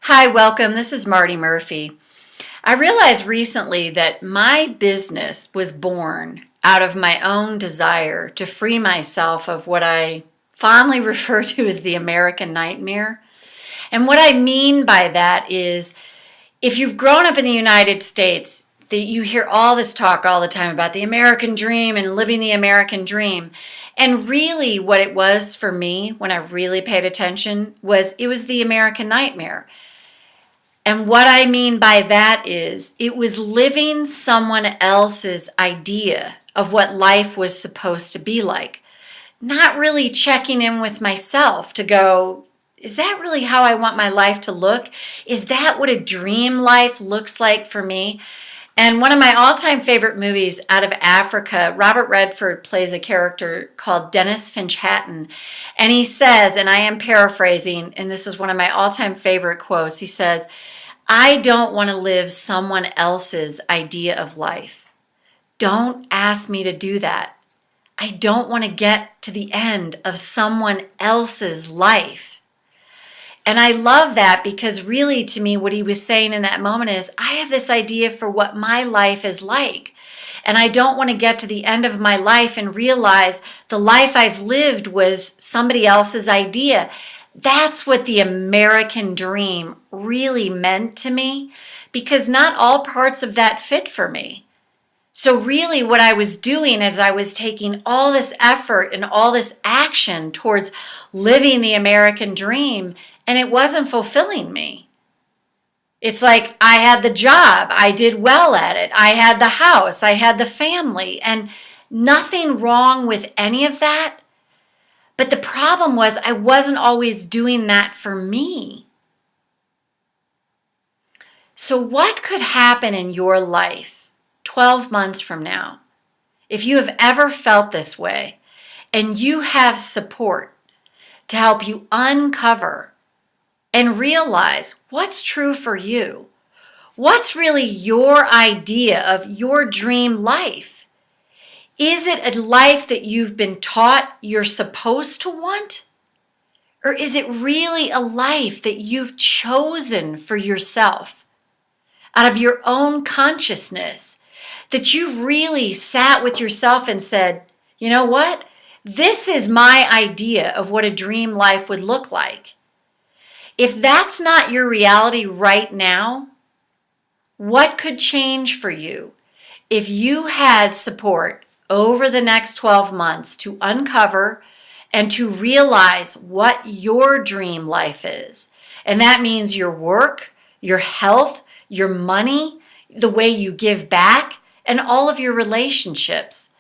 Hi, welcome. This is Marty Murphy. I realized recently that my business was born out of my own desire to free myself of what I fondly refer to as the American nightmare. And what I mean by that is if you've grown up in the United States, that you hear all this talk all the time about the American dream and living the American dream. And really what it was for me when I really paid attention was it was the American nightmare. And what I mean by that is it was living someone else's idea of what life was supposed to be like, not really checking in with myself to go, is that really how I want my life to look? Is that what a dream life looks like for me? And one of my all-time favorite movies out of Africa, Robert Redford plays a character called Dennis Finch Hatton. And he says, and I am paraphrasing, and this is one of my all-time favorite quotes, he says, I don't want to live someone else's idea of life. Don't ask me to do that. I don't want to get to the end of someone else's life. And I love that because really to me what he was saying in that moment is I have this idea for what my life is like. And I don't want to get to the end of my life and realize the life I've lived was somebody else's idea. That's what the American dream really meant to me because not all parts of that fit for me. So really what I was doing is I was taking all this effort and all this action towards living the American dream, and it wasn't fulfilling me. It's like I had the job, I did well at it, I had the house, I had the family, and nothing wrong with any of that. But the problem was I wasn't always doing that for me. So what could happen in your life 12 months from now if you have ever felt this way and you have support to help you uncover and realize what's true for you? What's really your idea of your dream life? Is it a life that you've been taught you're supposed to want? Or is it really a life that you've chosen for yourself out of your own consciousness, that you've really sat with yourself and said, you know what? This is my idea of what a dream life would look like. If that's not your reality right now, what could change for you if you had support over the next 12 months to uncover and to realize what your dream life is? And that means your work, your health, your money, the way you give back, and all of your relationships.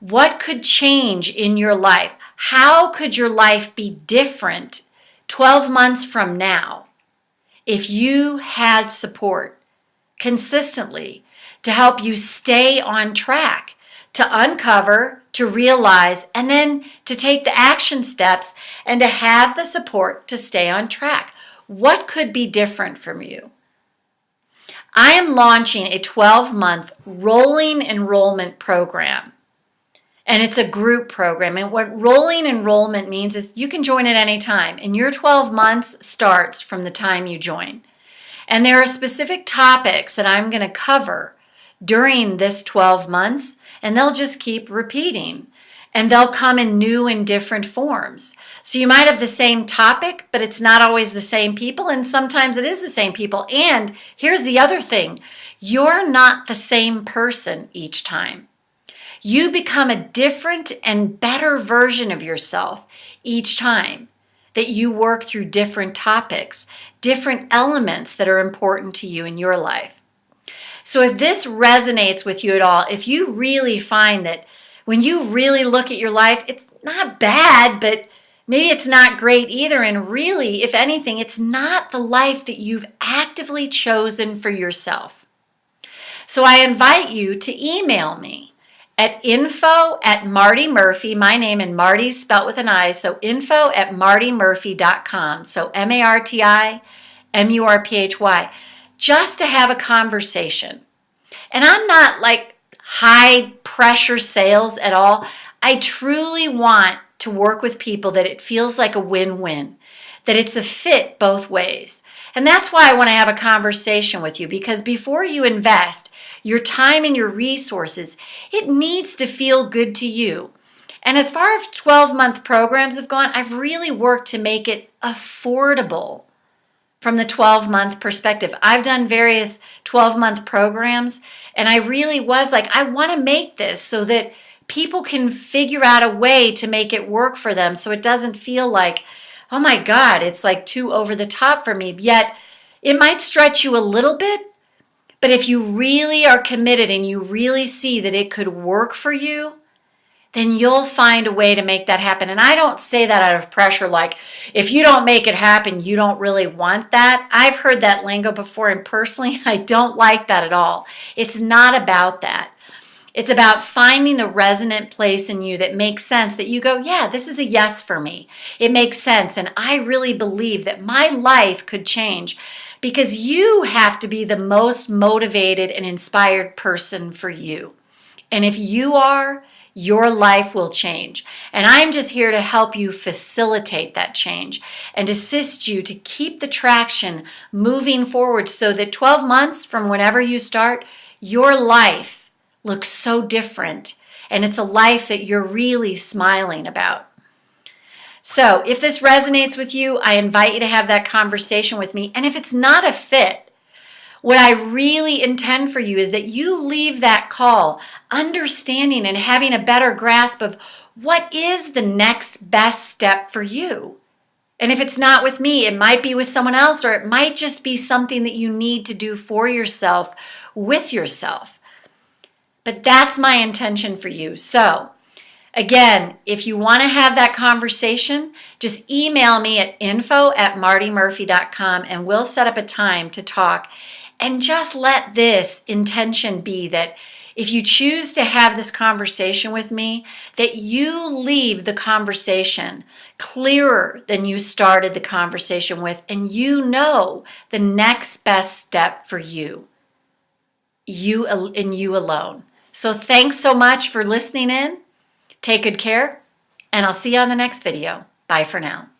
What could change in your life? How could your life be different 12 months from now if you had support consistently to help you stay on track, to uncover, to realize, and then to take the action steps and to have the support to stay on track? What could be different from you? I am launching a 12-month rolling enrollment program. And it's a group program. And what rolling enrollment means is you can join at any time. And your 12 months starts from the time you join. And there are specific topics that I'm going to cover during this 12 months. And they'll just keep repeating. And they'll come in new and different forms. So you might have the same topic, but it's not always the same people. And sometimes it is the same people. And here's the other thing. You're not the same person each time. You become a different and better version of yourself each time that you work through different topics, different elements that are important to you in your life. So if this resonates with you at all, if you really find that when you really look at your life, it's not bad, but maybe it's not great either. And really, if anything, it's not the life that you've actively chosen for yourself. So I invite you to email me at info@Marty Murphy, my name, and Marty's spelt with an I, so info@martymurphy.com, so MartyMurphy, just to have a conversation. And I'm not like high pressure sales at all. I truly want to work with people that it feels like a win-win, that it's a fit both ways. And that's why I want to have a conversation with you, because before you invest your time and your resources, it needs to feel good to you. And as far as 12-month programs have gone, I've really worked to make it affordable from the 12-month perspective. I've done various 12-month programs, and I really was like, I want to make this so that people can figure out a way to make it work for them so it doesn't feel like, oh my God, it's like too over the top for me. Yet it might stretch you a little bit, but if you really are committed and you really see that it could work for you, then you'll find a way to make that happen. And I don't say that out of pressure, like if you don't make it happen, you don't really want that. I've heard that lingo before, and personally, I don't like that at all. It's not about that. It's about finding the resonant place in you that makes sense, that you go, yeah, this is a yes for me. It makes sense. And I really believe that my life could change, because you have to be the most motivated and inspired person for you. And if you are, your life will change. And I'm just here to help you facilitate that change and assist you to keep the traction moving forward so that 12 months from whenever you start, your life looks so different, and it's a life that you're really smiling about. So if this resonates with you, I invite you to have that conversation with me. And if it's not a fit, what I really intend for you is that you leave that call understanding and having a better grasp of what is the next best step for you. And if it's not with me, it might be with someone else, or it might just be something that you need to do for yourself, with yourself. But that's my intention for you. So again, if you want to have that conversation, just email me at info@martymurphy.com, and we'll set up a time to talk. And just let this intention be that if you choose to have this conversation with me, that you leave the conversation clearer than you started the conversation with, and you know the next best step for you and you alone. So thanks so much for listening in. Take good care, and I'll see you on the next video. Bye for now.